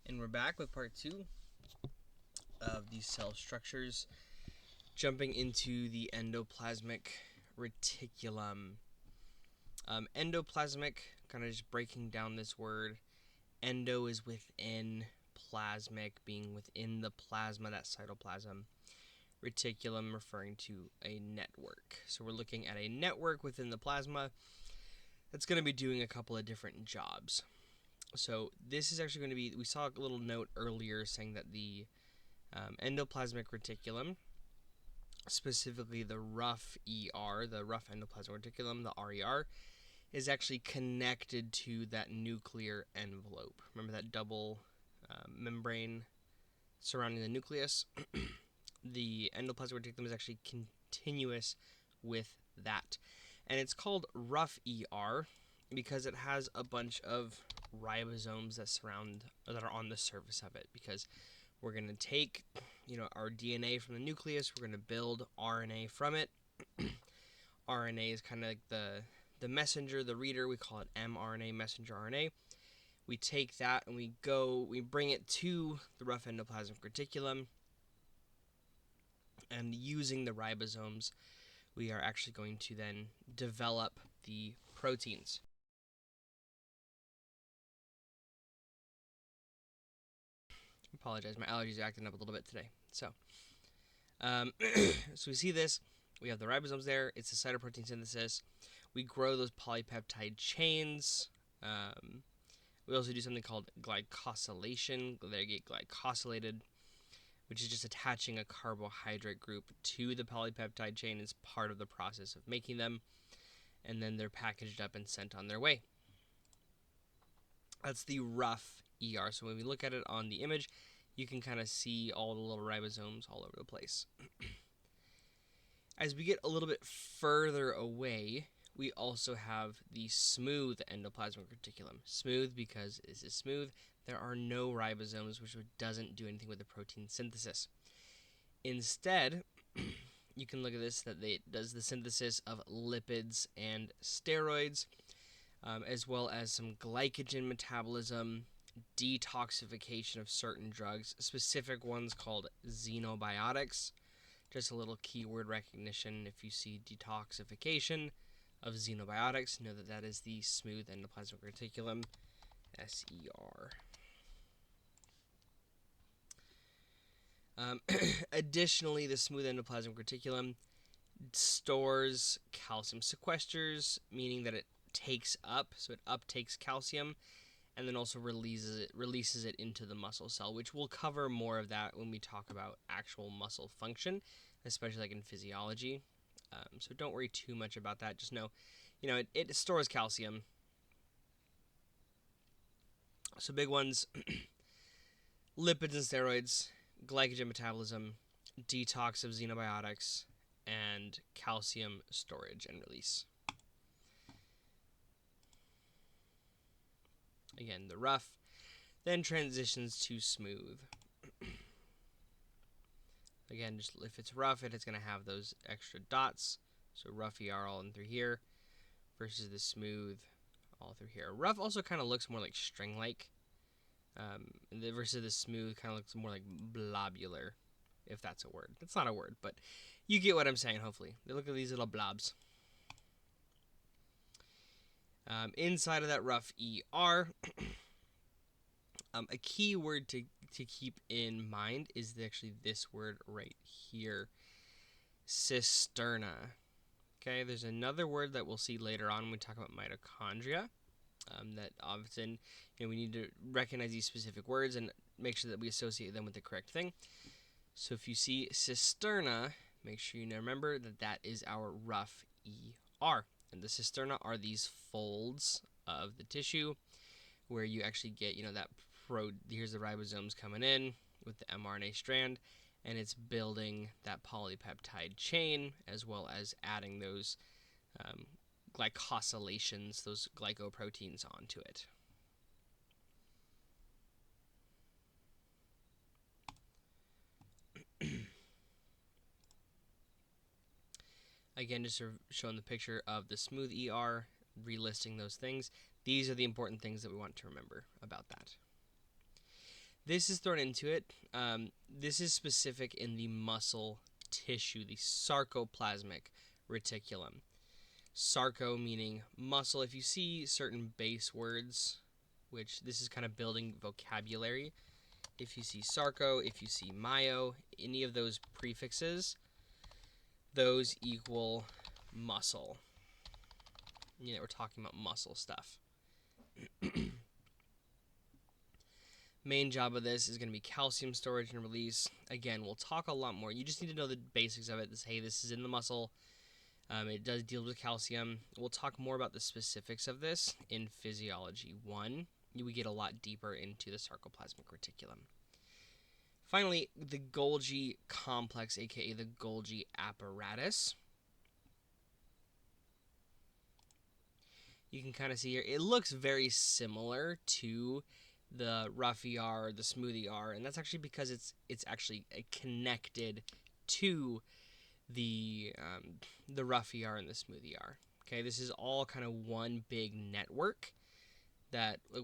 And we're back with part 2 of these cell structures, jumping into the endoplasmic reticulum. Endoplasmic, kind of just breaking down this word. Endo is within, plasmic being within the plasma, that cytoplasm. Reticulum referring to a network. So we're looking at a network within the plasma that's going to be doing a couple of different jobs. So this is actually going to be, we saw a little note earlier saying that the endoplasmic reticulum, specifically the rough ER, the rough endoplasmic reticulum, the RER, is actually connected to that nuclear envelope. Remember that double membrane surrounding the nucleus? The endoplasmic reticulum is actually continuous with that. And it's called rough ER because it has a bunch of ribosomes that are on the surface of it, because we're going to take our DNA from the nucleus, we're going to build RNA from it. RNA is kind of like the messenger, the reader. We call it mRNA, messenger RNA. We take that and we bring it to the rough endoplasmic reticulum, and using the ribosomes we are actually going to then develop the proteins. Apologize, my allergies are acting up a little bit today. So we see this. We have the ribosomes there. It's the cytoprotein synthesis. We grow those polypeptide chains. We also do something called glycosylation. They get glycosylated, which is just attaching a carbohydrate group to the polypeptide chain as part of the process of making them. And then they're packaged up and sent on their way. That's the rough ER. So when we look at it on the image, you can kind of see all the little ribosomes all over the place. As we get a little bit further away, we also have the smooth endoplasmic reticulum. Smooth because this is smooth. There are no ribosomes, which doesn't do anything with the protein synthesis. Instead, you can look at this, that it does the synthesis of lipids and steroids, as well as some glycogen metabolism, detoxification of certain drugs, specific ones called xenobiotics. Just a little keyword recognition: if you see detoxification of xenobiotics, know that that is the smooth endoplasmic reticulum, SER. Additionally, the smooth endoplasmic reticulum stores calcium, sequesters, meaning that it takes up, so it uptakes calcium, and then also releases it into the muscle cell, which we'll cover more of that when we talk about actual muscle function, especially like in physiology. So don't worry too much about that. Just know, it stores calcium. So big ones: lipids and steroids, glycogen metabolism, detox of xenobiotics, and calcium storage and release. Again, the rough then transitions to smooth. Again, just if it's rough, it's going to have those extra dots. So rough ER all in through here, versus the smooth all through here. Rough also kind of looks more like string-like, versus the smooth kind of looks more like blobular, if that's a word. It's not a word, but you get what I'm saying, hopefully. They look at these little blobs. Inside of that rough ER, a key word to keep in mind is actually this word right here: cisterna. Okay, there's another word that we'll see later on when we talk about mitochondria, that often we need to recognize these specific words and make sure that we associate them with the correct thing. So if you see cisterna, make sure you remember that that is our rough ER. And the cisterna are these folds of the tissue where you actually get, here's the ribosomes coming in with the mRNA strand, and it's building that polypeptide chain, as well as adding those glycosylations, those glycoproteins onto it. Again, just sort of showing the picture of the smooth ER, relisting those things. These are the important things that we want to remember about that. This is thrown into it. This is specific in the muscle tissue, the sarcoplasmic reticulum. Sarco meaning muscle. If you see certain base words, which this is kind of building vocabulary, if you see sarco, if you see myo, any of those prefixes, those equal muscle. You know, we're talking about muscle stuff. Main job of this is going to be calcium storage and release. Again, we'll talk a lot more. You just need to know the basics of it. Hey, this is in the muscle. It does deal with calcium. We'll talk more about the specifics of this in Physiology 1. We get a lot deeper into the sarcoplasmic reticulum. Finally, the Golgi complex, aka the Golgi apparatus. You can kind of see here, it looks very similar to the rough ER, the smooth ER, and that's actually because it's actually connected to the rough ER and the smooth ER. Okay, this is all kind of one big network,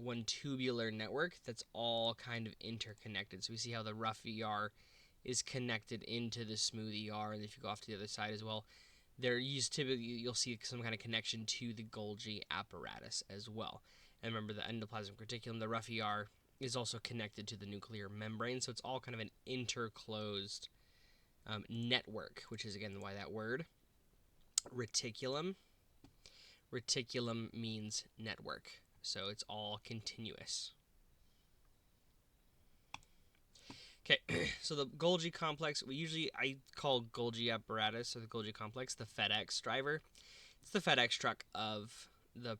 one tubular network that's all kind of interconnected. So we see how the rough ER is connected into the smooth ER, and if you go off to the other side as well, typically you'll see some kind of connection to the Golgi apparatus as well. And remember, the endoplasmic reticulum, the rough ER, is also connected to the nuclear membrane, so it's all kind of an interclosed network, which is again why that word. Reticulum. Reticulum means network, so it's all continuous. Okay, so the Golgi complex, I call Golgi apparatus, or the Golgi complex, the FedEx driver. It's the FedEx truck of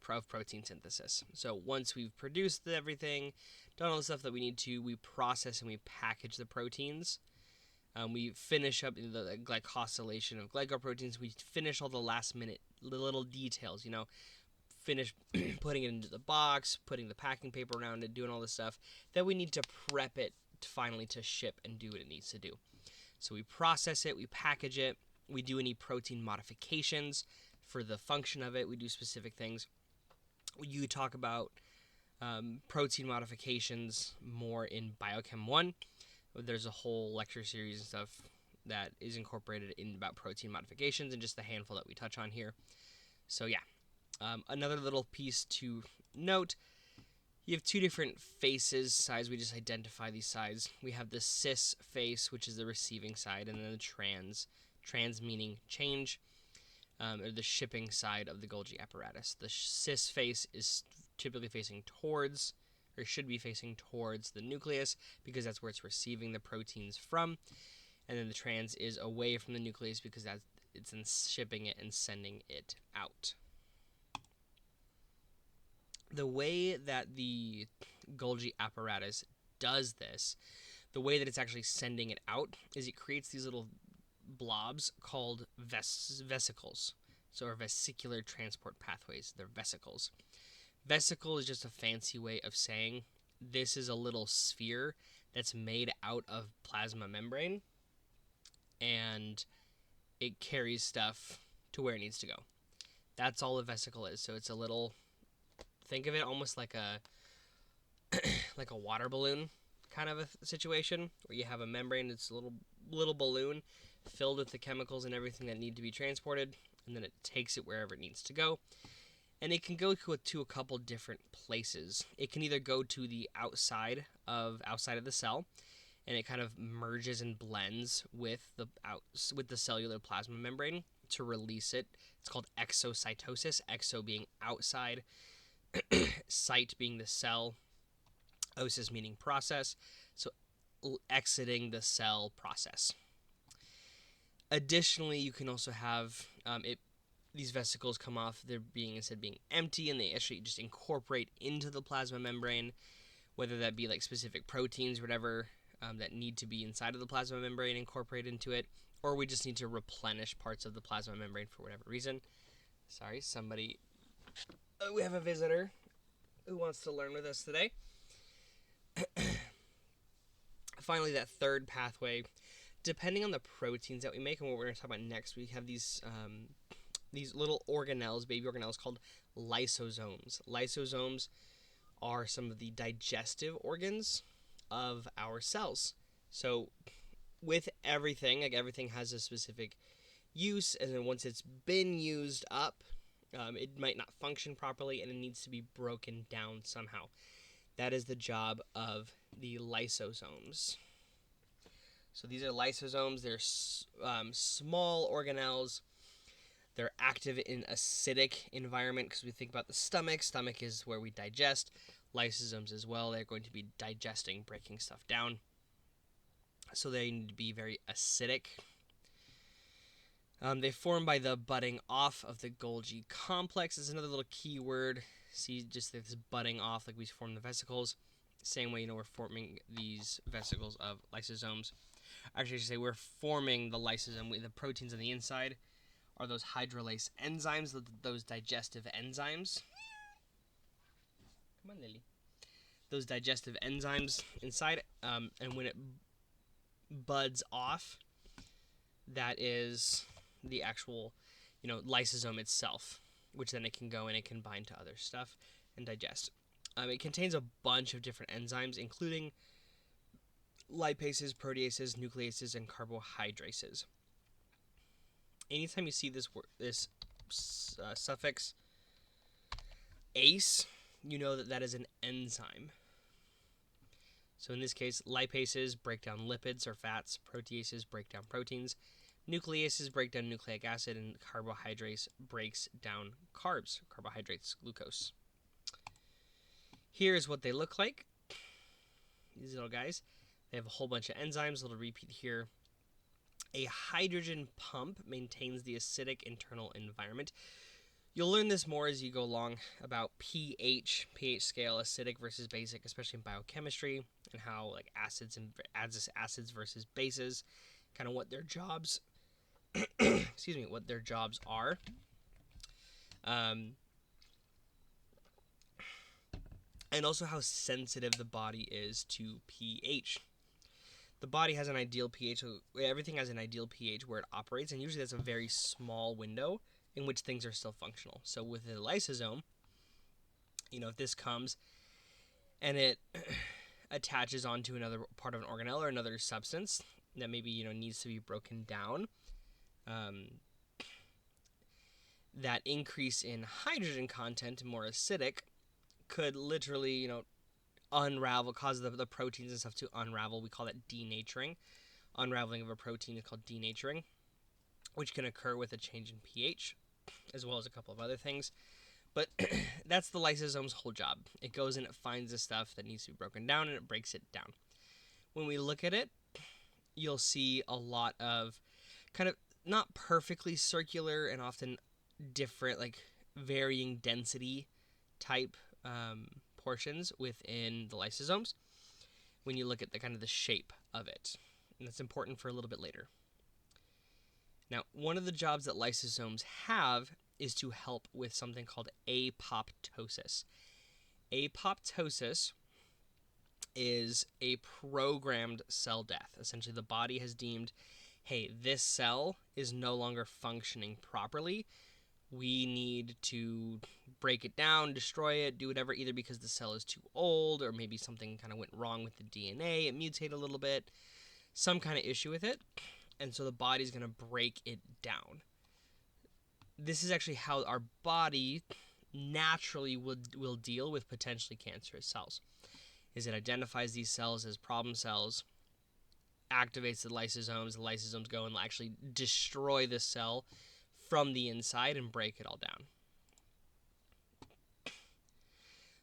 protein synthesis. So once we've produced everything, done all the stuff that we need to, we process and we package the proteins. We finish up the glycosylation of glycoproteins. We finish all the last minute little details, finish putting it into the box, putting the packing paper around it, doing all this stuff that we need to prep it finally to ship and do what it needs to do. So we process it, we package it, we do any protein modifications for the function of it. We do specific things. You talk about protein modifications more in Biochem 1. There's a whole lecture series and stuff that is incorporated in about protein modifications, and just the handful that we touch on here. So yeah, another little piece to note, you have two different faces, sides. We just identify these sides. We have the cis face, which is the receiving side, and then the trans meaning change, or the shipping side of the Golgi apparatus. The cis face is typically facing towards, or should be facing towards, the nucleus, because that's where it's receiving the proteins from. And then the trans is away from the nucleus because it's in shipping it and sending it out. The way that the Golgi apparatus does this, the way that it's actually sending it out, is it creates these little blobs called vesicles. So, or vesicular transport pathways. They're vesicles. Vesicle is just a fancy way of saying this is a little sphere that's made out of plasma membrane, and it carries stuff to where it needs to go. That's all a vesicle is. So it's a little, think of it almost like a like a water balloon kind of a situation, where you have a membrane that's a little balloon filled with the chemicals and everything that need to be transported, and then it takes it wherever it needs to go. And it can go to a couple different places. It can either go to the outside of the cell, and it kind of merges and blends with the cellular plasma membrane to release it. It's called exocytosis, exo being outside, cyte being the cell, osis meaning process, so exiting the cell process. Additionally, you can also have these vesicles come off, they're being empty, and they actually just incorporate into the plasma membrane, whether that be like specific proteins, whatever, that need to be inside of the plasma membrane incorporate into it, or we just need to replenish parts of the plasma membrane for whatever reason. Sorry, we have a visitor who wants to learn with us today. Finally, that third pathway, depending on the proteins that we make and what we're going to talk about next, we have these little organelles, baby organelles, called lysosomes. Lysosomes are some of the digestive organs of our cells. So with everything, like everything has a specific use, and then once it's been used up, it might not function properly and it needs to be broken down somehow. That is the job of the lysosomes. So these are lysosomes. They're small organelles. They're active in acidic environment because we think about the stomach. Stomach is where we digest. Lysosomes as well. They're going to be digesting, breaking stuff down. So they need to be very acidic. They form by the budding off of the Golgi complex. Is another little key word. See, just this budding off, like we form the vesicles. Same way, we're forming these vesicles of lysosomes. Actually, I should say we're forming the lysosome. The proteins on the inside are those hydrolase enzymes, those digestive enzymes. Come on, Lily. Those digestive enzymes inside, and when it buds off, that is the actual, lysosome itself, which then it can go and it can bind to other stuff and digest. It contains a bunch of different enzymes, including lipases, proteases, nucleases, and carbohydrases. Anytime you see this suffix ase, you know that is an enzyme. So in this case, lipases break down lipids or fats, proteases break down proteins, nucleases break down nucleic acid, and carbohydrates breaks down carbs, carbohydrates, glucose. Here's what they look like. These little guys. They have a whole bunch of enzymes. A little repeat here. A hydrogen pump maintains the acidic internal environment. You'll learn this more as you go along about pH scale, acidic versus basic, especially in biochemistry, and how like acids versus bases, kind of what their jobs, what their jobs are. And also how sensitive the body is to pH. The body has an ideal pH, so everything has an ideal pH where it operates, and usually that's a very small window in which things are still functional. So with the lysosome, if this comes and it attaches onto another part of an organelle or another substance that maybe, needs to be broken down, that increase in hydrogen content, more acidic, could literally, unravel, cause the proteins and stuff to unravel. We call that denaturing. Unraveling of a protein is called denaturing, which can occur with a change in pH, as well as a couple of other things. But that's the lysosome's whole job. It goes and it finds the stuff that needs to be broken down, and it breaks it down. When we look at it, you'll see a lot of kind of not perfectly circular and often different, like varying density type portions within the lysosomes when you look at the shape of it. And that's important for a little bit later. Now, one of the jobs that lysosomes have is to help with something called apoptosis. Apoptosis is a programmed cell death. Essentially, the body has deemed, hey, this cell is no longer functioning properly. We need to break it down, destroy it, do whatever, either because the cell is too old or maybe something kind of went wrong with the DNA, it mutated a little bit, some kind of issue with it, and so the body's going to break it down. This is actually how our body naturally will deal with potentially cancerous cells. Is it identifies these cells as problem cells, activates the lysosomes go and actually destroy the cell from the inside and break it all down.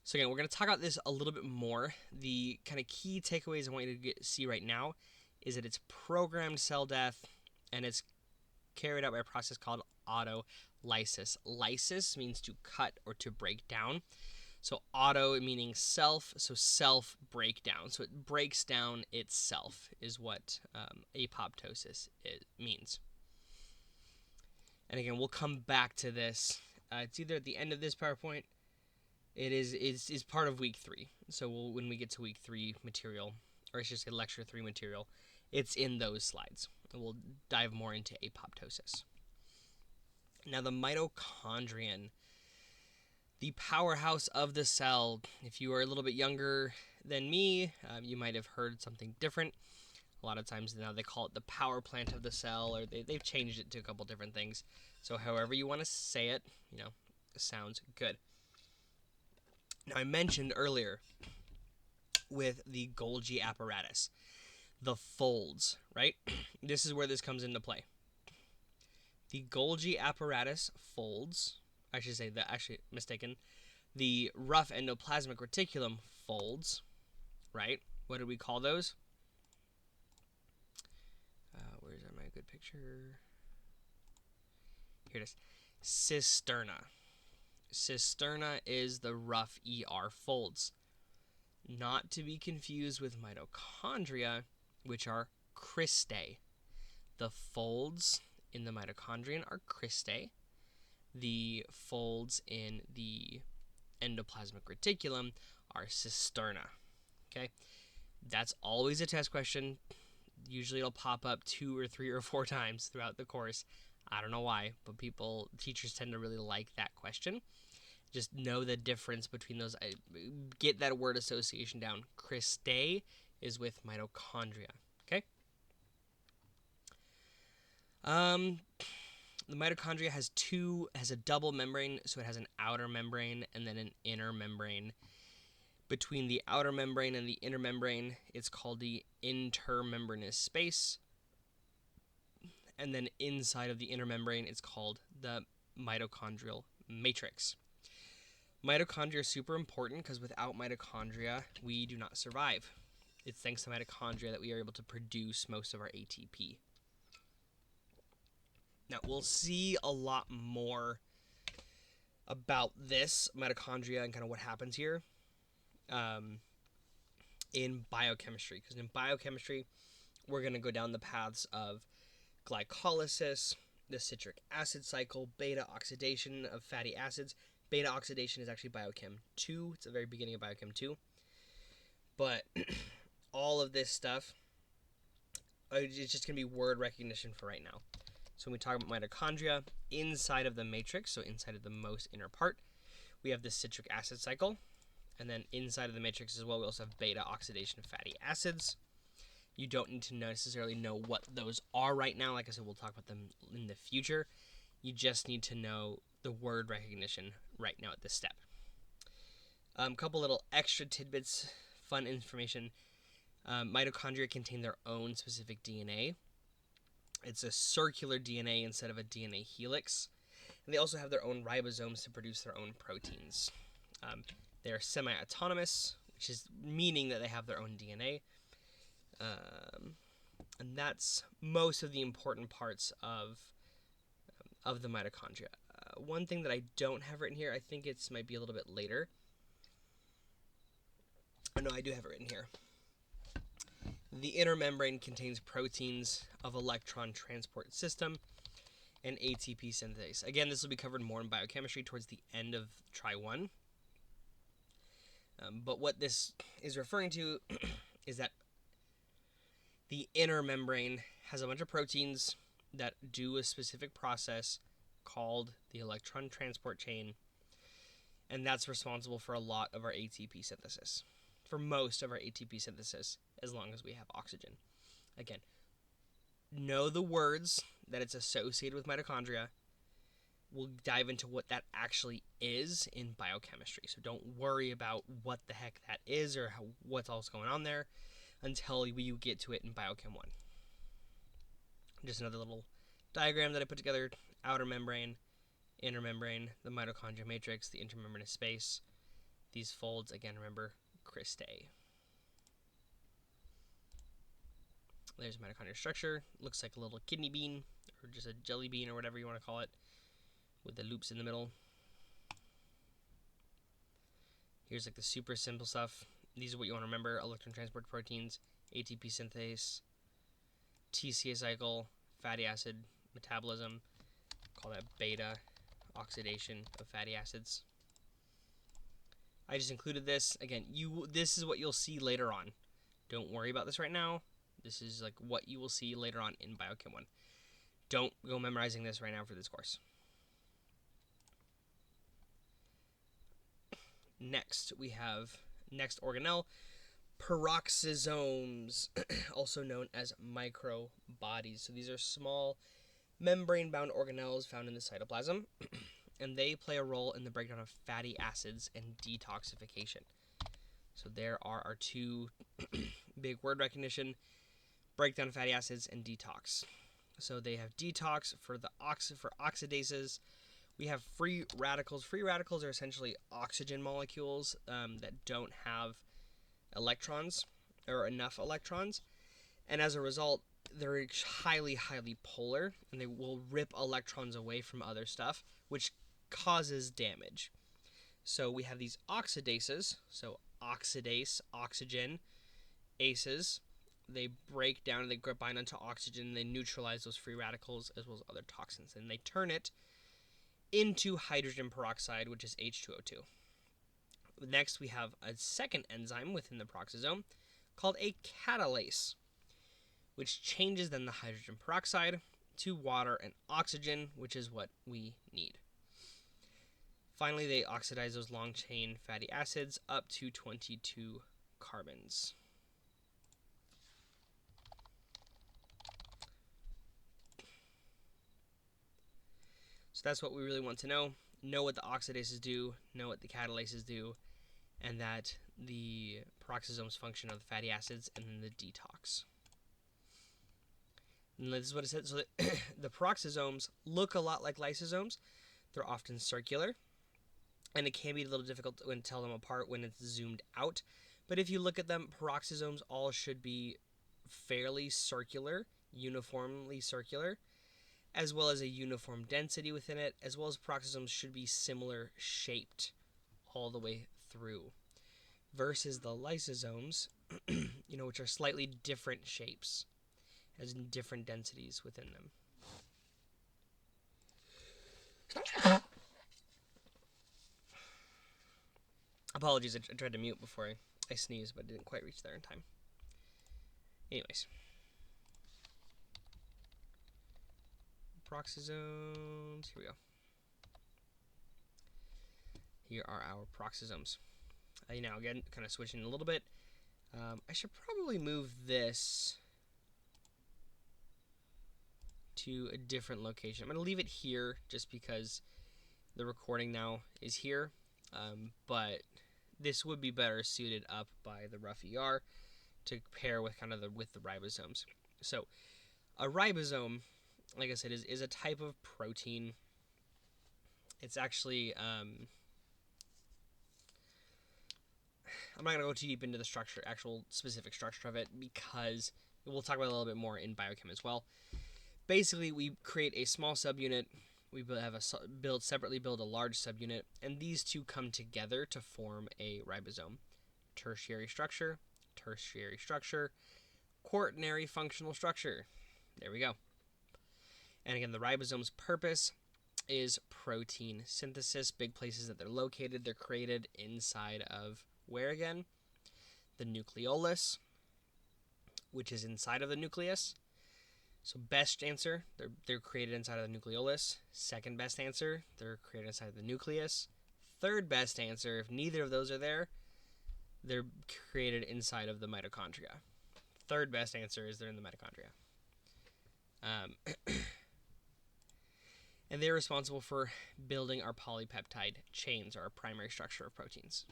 So again, we're going to talk about this a little bit more. The kind of key takeaways I want you to see right now is that it's programmed cell death, and it's carried out by a process called autolysis. Lysis means to cut or to break down. So auto meaning self, so self breakdown. So it breaks down itself is what apoptosis means. And again, we'll come back to this. It's either at the end of this PowerPoint. It is part of week 3. So when we get to week 3 material, or I should say lecture 3 material, it's in those slides. And we'll dive more into apoptosis. Now the mitochondrion, the powerhouse of the cell. If you are a little bit younger than me, you might have heard something different. A lot of times now they call it the power plant of the cell, or they've changed it to a couple different things. So however you want to say it, sounds good. Now I mentioned earlier with the Golgi apparatus, the folds, right? This is where this comes into play. The Golgi apparatus folds, I should say that, actually mistaken, the rough endoplasmic reticulum folds, right? What do we call those? Where's my good picture? Here it is. Cisterna. Cisterna is the rough ER folds. Not to be confused with mitochondria, which are cristae. The folds in the mitochondrion are cristae. The folds in the endoplasmic reticulum are cisterna. Okay? That's always a test question. Usually it'll pop up 2 or 3 or 4 times throughout the course. I don't know why, but teachers tend to really like that question. Just know the difference between those. Get that word association down. Cristae is with mitochondria. Okay? The mitochondria has a double membrane, so it has an outer membrane and then an inner membrane. Between the outer membrane and the inner membrane, it's called the intermembranous space. And then inside of the inner membrane, it's called the mitochondrial matrix. Mitochondria are super important because without mitochondria, we do not survive. It's thanks to mitochondria that we are able to produce most of our ATP. Now, we'll see a lot more about this, mitochondria, and kind of what happens here in biochemistry. Because in biochemistry, we're going to go down the paths of glycolysis, the citric acid cycle, beta oxidation of fatty acids. Beta oxidation is actually biochem 2. It's the very beginning of biochem 2. But all of this stuff, it's just going to be word recognition for right now. So when we talk about mitochondria, inside of the matrix, so inside of the most inner part, we have the citric acid cycle. And then inside of the matrix as well, we also have beta oxidation of fatty acids. You don't need to necessarily know what those are right now. Like I said, we'll talk about them in the future. You just need to know the word recognition right now at this step. Couple little extra tidbits, fun information. Mitochondria contain their own specific DNA. It's a circular DNA instead of a DNA helix. And they also have their own ribosomes to produce their own proteins. They are semi-autonomous, which is meaning that they have their own DNA. And that's most of the important parts of the mitochondria. One thing that I don't have written here, I think it might be a little bit later. Oh, no, I do have it written here. The inner membrane contains proteins of electron transport system and ATP synthase. Again, this will be covered more in biochemistry towards the end of Try 1. But what this is referring to is that the inner membrane has a bunch of proteins that do a specific process called the electron transport chain, and that's responsible for a lot of our ATP synthesis, for most of our ATP synthesis, as long as we have oxygen. Again, know the words that it's associated with mitochondria. We'll dive into what that actually is in biochemistry, so don't worry about what the heck that is or what's else going on there until you get to it in Biochem 1. Just another little diagram that I put together. Outer membrane, inner membrane, the mitochondrial matrix, the intermembranous space. These folds, again, remember, cristae. There's mitochondrial structure. Looks like a little kidney bean, or just a jelly bean, or whatever you want to call it, with the loops in the middle. Here's like the super simple stuff. These are what you want to remember: electron transport proteins, ATP synthase, TCA cycle, fatty acid metabolism. Call that beta oxidation of fatty acids. I just included this. Again, this is what you'll see later on. Don't worry about this right now. This is like what you will see later on in Biochem 1. Don't go memorizing this right now for this course. Next, we have organelle. peroxisomes, also known as microbodies. So these are small membrane-bound organelles found in the cytoplasm, and they play a role in the breakdown of fatty acids and detoxification. So there are our two big word recognition: breakdown of fatty acids and detox. So they have detox for oxidases. We have free radicals. Free radicals are essentially oxygen molecules that don't have electrons or enough electrons, and as a result, they're highly, highly polar, and they will rip electrons away from other stuff, which causes damage. So we have these oxidases, so oxidase, oxygen, aces. They break down and they bind onto oxygen, and they neutralize those free radicals as well as other toxins, and they turn it into hydrogen peroxide, which is H2O2. Next, we have a second enzyme within the peroxisome called a catalase, which changes then the hydrogen peroxide to water and oxygen, which is what we need. Finally, they oxidize those long-chain fatty acids up to 22 carbons. So that's what we really want to know. Know what the oxidases do, know what the catalases do, and that the peroxisomes function of the fatty acids, and then the detox. And this is what it said. So the peroxisomes look a lot like lysosomes. They're often circular, and it can be a little difficult to tell them apart when it's zoomed out. But if you look at them, peroxisomes all should be fairly circular, uniformly circular, as well as a uniform density within it, as well as peroxisomes should be similar shaped all the way through, versus the lysosomes, which are slightly different shapes, as in different densities within them. Apologies, I tried to mute before I sneezed, but didn't quite reach there in time. Anyways. Peroxisomes, here we go. Here are our peroxisomes. Now again, kind of switching a little bit. I should probably move this to a different location. I'm going to leave it here just because the recording now is here, but this would be better suited up by the rough ER to pair with with the ribosomes. So a ribosome, like I said, is a type of protein. It's actually I'm not going to go too deep into the actual specific structure of it, because we'll talk about it a little bit more in biochem as well. Basically, we create a small subunit. We separately build a large subunit, and these two come together to form a ribosome. Tertiary structure, quaternary functional structure. There we go. And again, the ribosome's purpose is protein synthesis. Big places that they're located. They're created inside of where again? The nucleolus, which is inside of the nucleus. So best answer, they're created inside of the nucleolus. Second best answer, they're created inside of the nucleus. Third best answer, if neither of those are there, they're created inside of the mitochondria. Third best answer is they're in the mitochondria. And they're responsible for building our polypeptide chains, or our primary structure of proteins.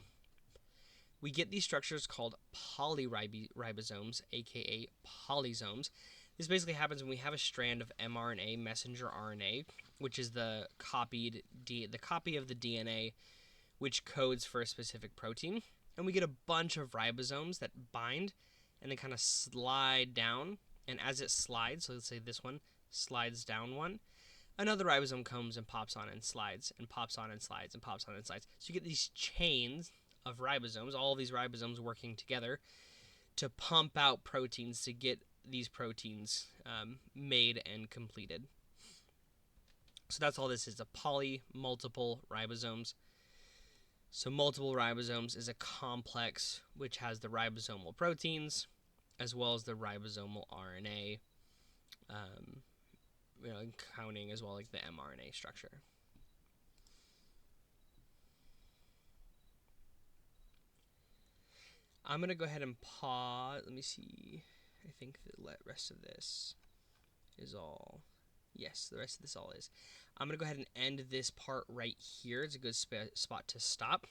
We get these structures called polyribosomes, aka polysomes. This basically happens when we have a strand of mRNA, messenger RNA, which is the copy of the DNA which codes for a specific protein. And we get a bunch of ribosomes that bind and they kind of slide down. And as it slides, so let's say this one slides down one, another ribosome comes and pops on and slides, and pops on and slides, and pops on and slides. So you get these chains of ribosomes, all of these ribosomes working together to pump out proteins to get these proteins made and completed. So that's all this is, multiple ribosomes. So multiple ribosomes is a complex which has the ribosomal proteins as well as the ribosomal RNA, counting as well like the mRNA structure. I'm going to go ahead and pause. Let me see. I think the rest of this is all. Yes, the rest of this all is. I'm going to go ahead and end this part right here. It's a good spot to stop.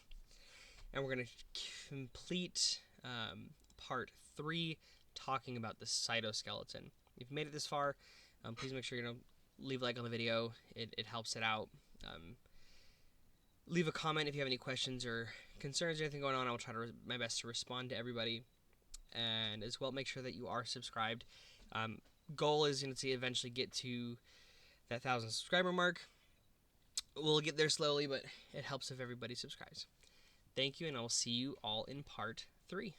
And we're going to complete part 3, talking about the cytoskeleton. If you've made it this far, please make sure you leave a like on the video. It helps it out. Leave a comment if you have any questions or concerns or anything going on. I will try to my best to respond to everybody. And as well, make sure that you are subscribed. Goal is to eventually get to that 1,000 subscriber mark. We'll get there slowly, but it helps if everybody subscribes. Thank you, and I will see you all in part 3.